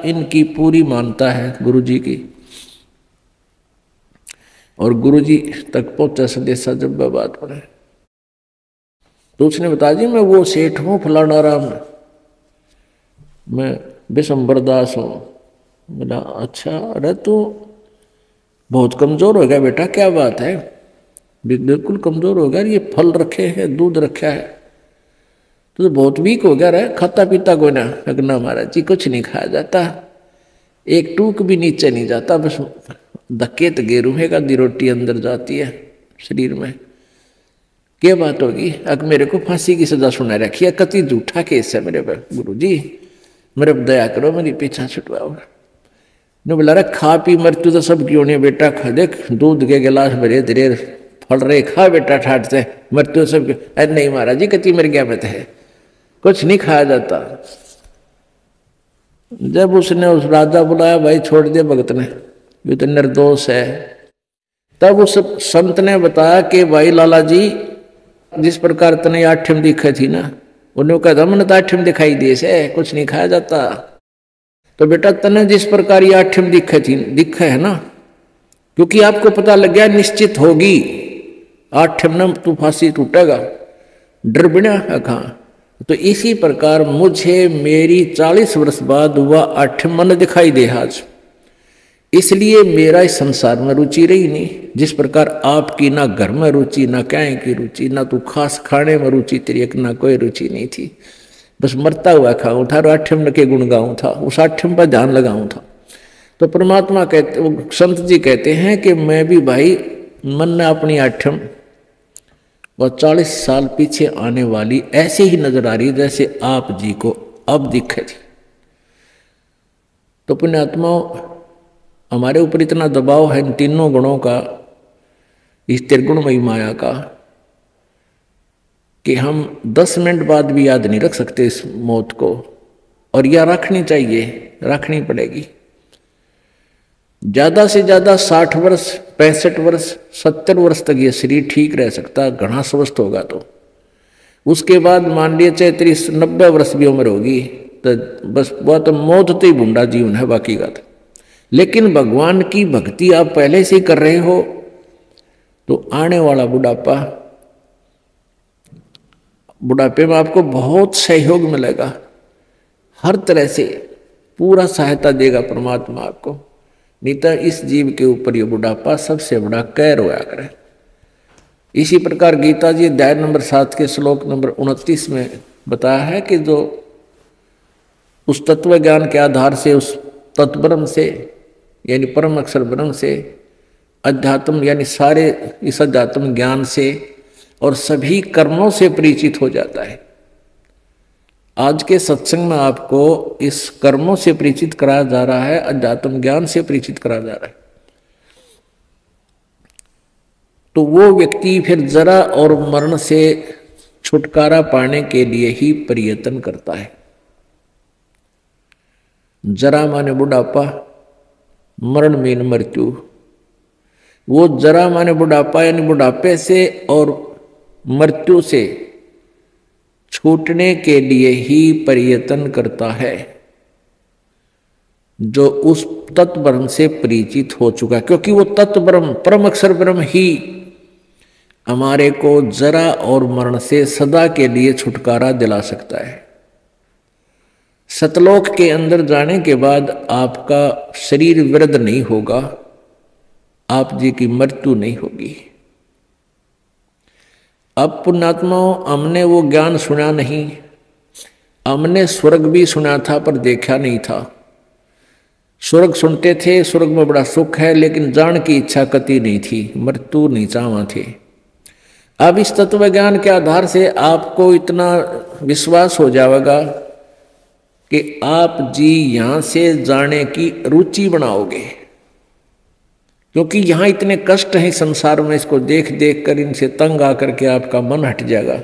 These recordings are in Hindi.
इनकी पूरी मानता है गुरु जी की, और गुरु जी तक पहुंचा संदेशा जब वह बात पड़े तो उसने बताया जी मैं वो सेठ हूँ फलाना राम, मैं बिशंबर दास हूँ। बोला अच्छा, अरे तू बहुत कमजोर हो गया बेटा, क्या बात है? बिल्कुल कमजोर हो गया, ये फल रखे हैं दूध रखा है तो बहुत वीक हो गया रहा, खाता पीता को ना? अगना महाराज जी कुछ नहीं खाया जाता, एक टूक भी नीचे नहीं जाता, बस धक्के तो गेरू का दी रोटी अंदर जाती है शरीर में। क्या बात होगी? अब मेरे को फांसी की सजा सुना रखी है, कति झूठा केस है मेरे पर, गुरु जी मेरे पर दया करो, मेरी पीछा छुटवाओ। ने बोला रहा खा पी मृत्यु तो सब क्यों नहीं बेटा, खा देख दूध के गिलास भरे धीरे फल रहे, खा बेटा ठाट से, मृत्यु सब क्यों? अरे नहीं महाराज जी कति मर गया मत है, कुछ नहीं खाया जाता। जब उसने उस राजा बुलाया, भाई छोड़ दिया भगत ने, ये तो निर्दोष है। तब उस संत ने बताया कि भाई लाला जी जिस प्रकार तने आठम दिखे थी ना, उन्होंने कहा था मैंने तो आठम दिखाई दिए से, कुछ नहीं खाया जाता। तो बेटा तने जिस प्रकार ये आठम दिखे है ना, क्योंकि आपको पता लग गया निश्चित होगी आठम न तू फांसी टूटेगा, डर बिना कहाँ। तो इसी प्रकार मुझे मेरी 40 वर्ष बाद वह आठम मन दिखाई दे आज, इसलिए मेरा इस संसार में रुचि रही नहीं। जिस प्रकार आपकी ना घर में रुचि, ना कहीं की रुचि, ना तू खास खाने में रुचि तेरी एक, ना कोई रुचि नहीं थी, बस मरता हुआ खाऊं था और आठम के गुण गाऊं था, उस आठम पर ध्यान लगाऊं था। तो परमात्मा कहते, संत जी कहते हैं कि मैं भी भाई मन ने अपनी आठम वह 40 साल पीछे आने वाली ऐसे ही नजर आ रही जैसे आप जी को अब दिखे थी। तो पुण्यात्माओं हमारे ऊपर इतना दबाव है इन तीनों गुणों का, इस त्रिगुणमयी माया का, कि हम 10 मिनट बाद भी याद नहीं रख सकते इस मौत को, और यह रखनी चाहिए, रखनी पड़ेगी। ज्यादा से ज्यादा 60 वर्ष 65 वर्ष 70 वर्ष तक ये शरीर ठीक रह सकता, घना स्वस्थ होगा। तो उसके बाद मान लिए चाहे 90 वर्ष भी उम्र होगी तो बस वह तो मौत तो ही बूढ़ा जीवन है बाकी का। लेकिन भगवान की भक्ति आप पहले से ही कर रहे हो तो आने वाला बुढ़ापे में आपको बहुत सहयोग मिलेगा, हर तरह से पूरा सहायता देगा परमात्मा आपको। नहीं तो इस जीव के ऊपर ये बुढ़ापा सबसे बड़ा कहर होया करे। इसी प्रकार गीता जी अध्याय नंबर 7 के श्लोक नंबर 29 में बताया है कि जो उस तत्व ज्ञान के आधार से, उस तत्ब्रह्म से यानी परम अक्षर ब्रह्म से, अध्यात्म यानी सारे इस अध्यात्म ज्ञान से और सभी कर्मों से परिचित हो जाता है। आज के सत्संग में आपको इस कर्मों से परिचित कराया जा रहा है, अध्यात्म ज्ञान से परिचित कराया जा रहा है। तो वो व्यक्ति फिर जरा और मरण से छुटकारा पाने के लिए ही प्रयत्न करता है। जरा माने बुढ़ापा, मरण मीन मृत्यु। वो जरा माने बुढ़ापा यानी बुढ़ापे से और मृत्यु से छूटने के लिए ही प्रयत्न करता है जो उस तत्व ब्रह्म से परिचित हो चुका है, क्योंकि वो तत्व ब्रह्म परम अक्षर ब्रह्म ही हमारे को जरा और मरण से सदा के लिए छुटकारा दिला सकता है। सतलोक के अंदर जाने के बाद आपका शरीर वृद्ध नहीं होगा, आप जी की मृत्यु नहीं होगी। अब पुण्यात्माओं हमने वो ज्ञान सुना नहीं, हमने स्वर्ग भी सुना था पर देखा नहीं था। स्वर्ग सुनते थे, स्वर्ग में बड़ा सुख है, लेकिन जान की इच्छा कति नहीं थी, मृत्यु नहीं चाहवा थे। अब इस तत्व ज्ञान के आधार से आपको इतना विश्वास हो जाएगा कि आप जी यहां से जाने की रुचि बनाओगे, क्योंकि यहां इतने कष्ट हैं संसार में, इसको देख देख कर इनसे तंग आकर के आपका मन हट जाएगा।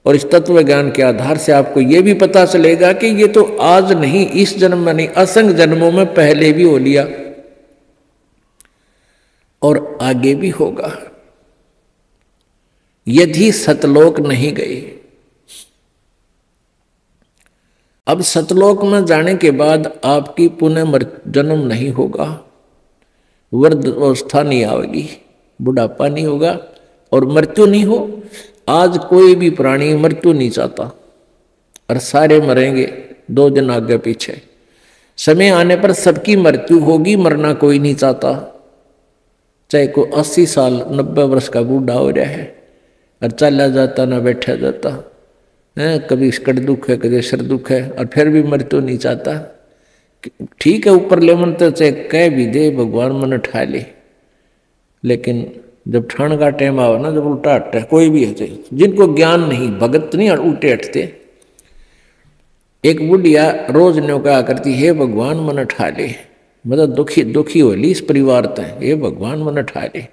और इस तत्व ज्ञान के आधार से आपको यह भी पता चलेगा कि ये तो आज नहीं, इस जन्म में नहीं, असंख्य जन्मों में पहले भी हो लिया और आगे भी होगा यदि सतलोक नहीं गए। अब सतलोक में जाने के बाद आपकी पुनः जन्म नहीं होगा, वृद्ध अवस्था नहीं आएगी, बुढ़ापा नहीं होगा और मृत्यु नहीं हो। आज कोई भी प्राणी मृत्यु नहीं चाहता और सारे मरेंगे 2 दिन आगे पीछे। समय आने पर सबकी मृत्यु होगी, मरना कोई नहीं चाहता। चाहे को 80 साल 90 वर्ष का बूढ़ा हो रहा है और चला जाता ना बैठा जाता है, कभी कड़ दुख है कभी सिर दुख है और फिर भी मृत्यु नहीं चाहता। ठीक है ऊपर ले मन तो चाहे कह भी दे भगवान मन उठा ले, लेकिन जब ठाण का टाइम आवे ना, जब उल्टा हटता है कोई भी है, जिनको ज्ञान नहीं भगत नहीं उल्टे हटते। एक बुढ़िया रोज न्यो कहा करती हे भगवान मन उठा ले, मतलब दुखी हो ली इस परिवार तक, हे भगवान मन उठा ले।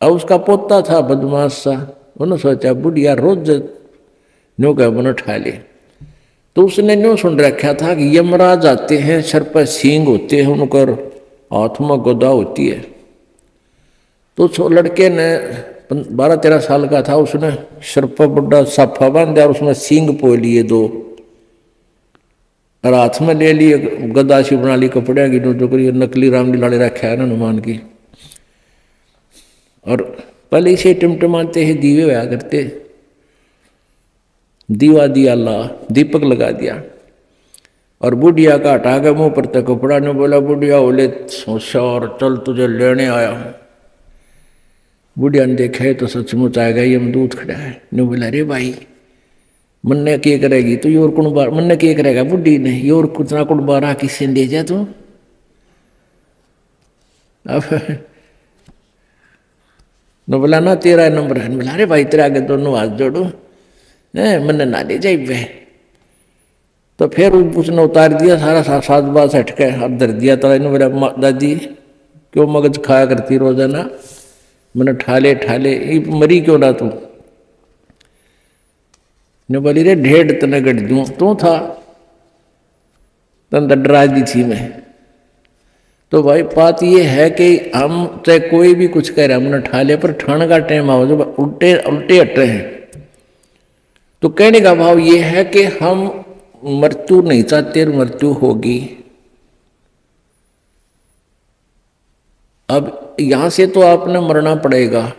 अब उसका पोता था बदमाश सा, उन्होंने सोचा बुढ़िया रोज न्यो कहा मन उठा ले, तो उसने न्यो सुन रखा था कि यमराज आते हैं, सर पर सींग होते हैं, उनकर हाथ में गदा होती है। तो लड़के ने 12-13 साल का था, उसने सर पर बड़ा साफा बांध दिया और उसमें सींग पो लिए 2 और हाथ में ले लिए गदा सी बना ली कपड़े की, जो करिए नकली रामलीला रखा है ना हनुमान की। और पहले इसे टिमटिमाते ही दीवे होया करते, दीवा दिया ला, दीपक लगा दिया और बुढ़िया का हटा के मुंह पर तक कपड़ा ने बोला बुढ़िया बोले होशियार चल तुझे लेने आया हूं। बुढ़िया ने देखा है तो सचमुच आएगा यमदूत खड़ा है। ने बोला अरे भाई मन्ने क्या करेगी तू, योर कुण बार मन्ने क्या करेगा बुढ़ी ने, योर कुतना कुण बारा किसी ने दे जा तू। अब न बोला ना तेरा नंबर है, बोला अरे भाई तेरे आगे दोनों हाथ जोड़ो मन्ने ना ले जाए वे। तो फिर उसने उतार दिया सारा सात बात हटके अब धर दिया। तो इन्होंने बोला दादी क्यों मगज खाया करती रोजाना, मैंने ठाले मरी क्यों ना तू। ने बोली रे ढेड़ तने गढ़ दूं, तू था तन डरा दी थी मैं। तो भाई बात ये है कि हम चाहे कोई भी कुछ कह रहा है, हमने ठाले पर ठाण का टाइम आओ जब उल्टे हटे हैं। तो कहने का भाव ये है कि हम मृत्यु नहीं चाहते, मृत्यु होगी। अब यहां से तो आपने मरना पड़ेगा,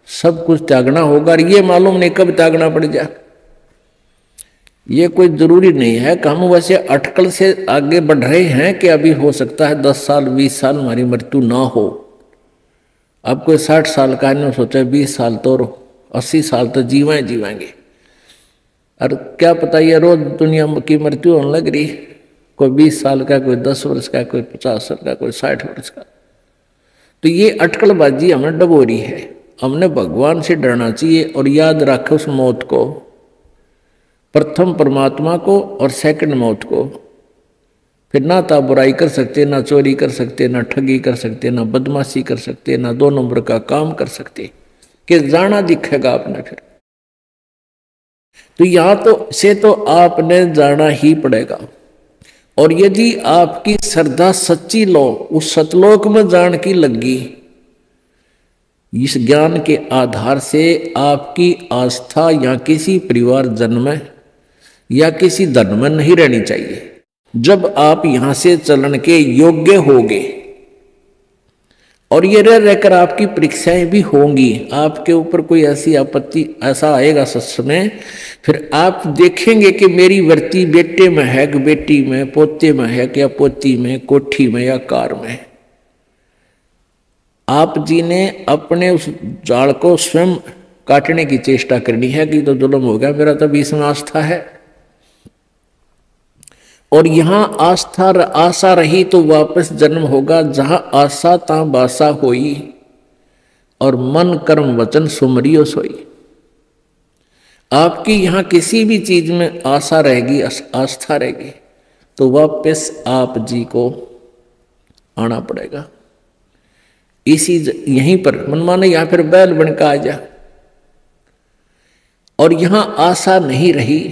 सब कुछ त्यागना होगा और ये मालूम नहीं कब त्यागना पड़ जाए। ये कोई जरूरी नहीं है कि हम वैसे अटकल से आगे बढ़ रहे हैं कि अभी हो सकता है 10 साल 20 साल हमारी मृत्यु ना हो। अब कोई 60 साल का नहीं सोचा 20 साल तो 80 साल तो जीवेंगे। और क्या पता ये रोज दुनिया की मृत्यु होने लग रही, कोई 20 साल का, कोई 10 वर्ष का, कोई 50 वर्ष का, कोई 60 वर्ष का। तो ये अटकलबाजी हमें डबोरी है। हमने भगवान से डरना चाहिए और याद रखे उस मौत को, प्रथम परमात्मा को और सेकंड मौत को। फिर ना तो बुराई कर सकते, ना चोरी कर सकते, ना ठगी कर सकते, ना बदमाशी कर सकते, ना 2 नंबर का काम कर सकते, कि जाना दिखेगा आपने। फिर तो यहां तो से तो आपने जाना ही पड़ेगा। और यदि आपकी श्रद्धा सच्ची लो उस सतलोक में जान की लगी, इस ज्ञान के आधार से आपकी आस्था या किसी परिवार जन में या किसी धन में नहीं रहनी चाहिए। जब आप यहां से चलन के योग्य होगे और ये रहकर आपकी परीक्षाएं भी होंगी, आपके ऊपर कोई ऐसी आपत्ति ऐसा आएगा सच में, फिर आप देखेंगे कि मेरी वृत्ति बेटे में है कि बेटी में, पोते में है कि या पोती में, कोठी में या कार में। आप जी ने अपने उस जाल को स्वयं काटने की चेष्टा करनी है कि तो जुल्म हो गया, मेरा तो बीच में आस्था है। और यहां आस्था आशा रही तो वापस जन्म होगा, जहां आशा ता बासा होई और मन कर्म वचन सुमरियो सोई। आपकी यहां किसी भी चीज में आशा रहेगी, आस्था रहेगी, तो वापस आप जी को आना पड़ेगा। इसी यहीं पर मन माने यहां फिर बैल बनकर आ जा। और यहां आशा नहीं रही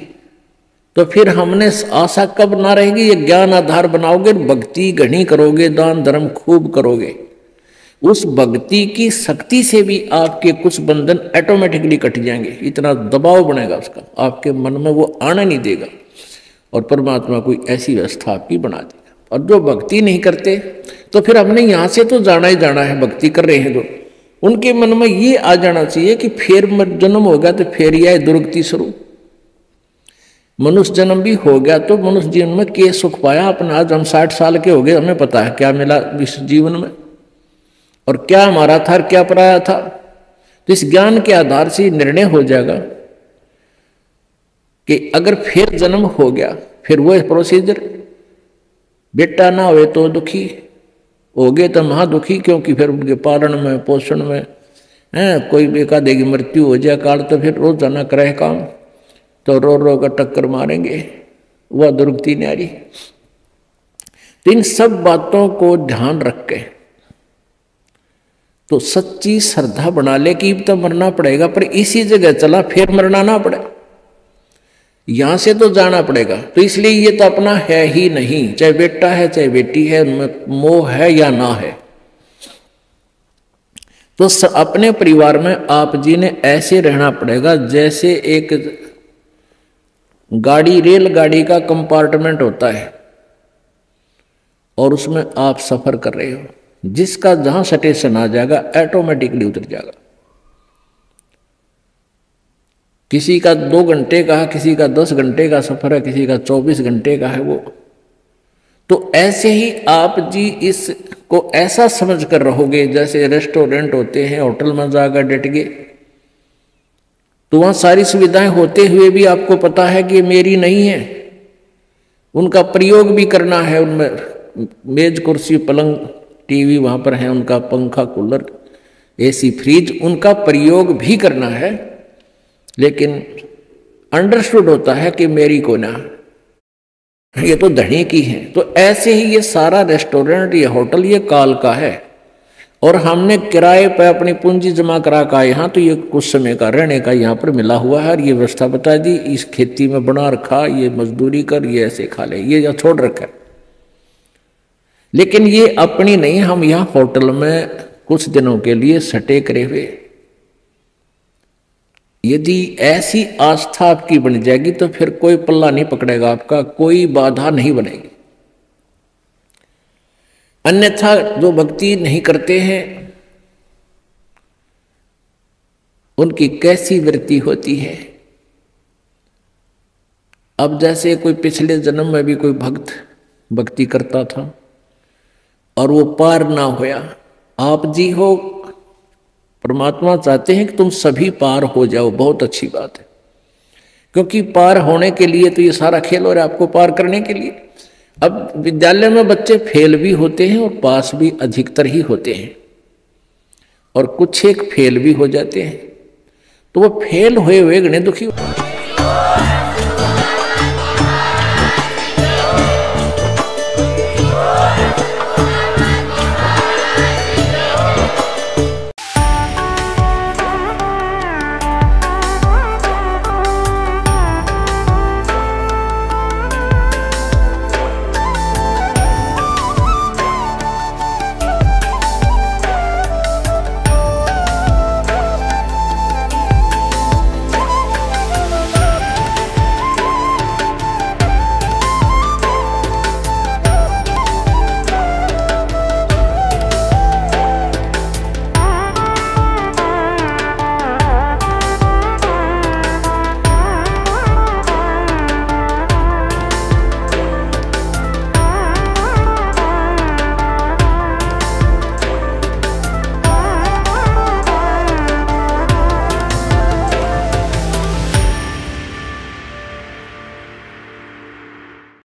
तो फिर हमने आशा कब ना रहेगी, ये ज्ञान आधार बनाओगे, भक्ति घनी करोगे, दान धर्म खूब करोगे, उस भक्ति की शक्ति से भी आपके कुछ बंधन ऑटोमेटिकली कट जाएंगे। इतना दबाव बनेगा उसका, आपके मन में वो आना नहीं देगा, और परमात्मा कोई ऐसी व्यवस्था आपकी बना देगा। और जो भक्ति नहीं करते तो फिर हमने यहाँ से तो जाना ही जाना है, भक्ति कर रहे हैं जो, उनके मन में ये आ जाना चाहिए कि फिर जन्म होगा तो फिर यह दुर्गति स्वरूप। मनुष्य जन्म भी हो गया तो मनुष्य जीवन में क्या सुख पाया अपना। आज हम 60 साल के हो गए, हमें पता है क्या मिला इस जीवन में, और क्या हमारा था और क्या पराया था। तो इस ज्ञान के आधार से निर्णय हो जाएगा कि अगर फिर जन्म हो गया, फिर वो प्रोसीजर, बेटा ना हुए तो दुखी, हो गए तो महादुखी, क्योंकि फिर उनके पालन में पोषण में कोई एकाधे की मृत्यु हो जाए काल, तो फिर रोजाना करे काम, तो रो रो कर टक्कर मारेंगे, वह दुर्गति न्यारी। तो इन सब बातों को ध्यान रख के तो सच्ची श्रद्धा बना ले कि तो मरना पड़ेगा, पर इसी जगह चला फिर मरना ना पड़े, यहां से तो जाना पड़ेगा। तो इसलिए ये तो अपना है ही नहीं, चाहे बेटा है चाहे बेटी है, उनमें मोह है या ना है। तो अपने परिवार में आप जी ने ऐसे रहना पड़ेगा जैसे एक गाड़ी, रेलगाड़ी का कंपार्टमेंट होता है और उसमें आप सफर कर रहे हो, जिसका जहां स्टेशन आ जाएगा ऑटोमेटिकली उतर जाएगा। किसी का 2 घंटे का है, किसी का 10 घंटे का सफर है, किसी का 24 घंटे का है वो। तो ऐसे ही आप जी इसको ऐसा समझ कर रहोगे जैसे रेस्टोरेंट होते हैं, होटल में जाकर डट गए, तो वहां सारी सुविधाएं होते हुए भी आपको पता है कि ये मेरी नहीं है, उनका प्रयोग भी करना है। उनमें मेज कुर्सी पलंग टीवी वहां पर है, उनका पंखा कूलर एसी फ्रिज, उनका प्रयोग भी करना है, लेकिन अंडरस्टूड होता है कि मेरी को ना, ये तो धनी की है। तो ऐसे ही ये सारा रेस्टोरेंट, ये होटल, ये काल का है, और हमने किराए पर अपनी पूंजी जमा करा का यहाँ, तो ये कुछ समय का रहने का यहाँ पर मिला हुआ है, और ये व्यवस्था बता दी, इस खेती में बना रखा, ये मजदूरी कर, ये ऐसे खा ले, ये या छोड़ रखा। लेकिन ये अपनी नहीं, हम यहाँ होटल में कुछ दिनों के लिए सटे करे हुए। यदि ऐसी आस्था आपकी बन जाएगी तो फिर कोई पल्ला नहीं पकड़ेगा आपका, कोई बाधा नहीं बनेगी। अन्यथा जो भक्ति नहीं करते हैं उनकी कैसी वृत्ति होती है। अब जैसे कोई पिछले जन्म में भी कोई भक्त भक्ति करता था और वो पार ना होया, आप जी हो, परमात्मा चाहते हैं कि तुम सभी पार हो जाओ, बहुत अच्छी बात है, क्योंकि पार होने के लिए तो ये सारा खेल हो रहा है आपको पार करने के लिए। अब विद्यालय में बच्चे फेल भी होते हैं और पास भी अधिकतर ही होते हैं, और कुछ एक फेल भी हो जाते हैं, तो वो फेल हुए हुए गणे दुखी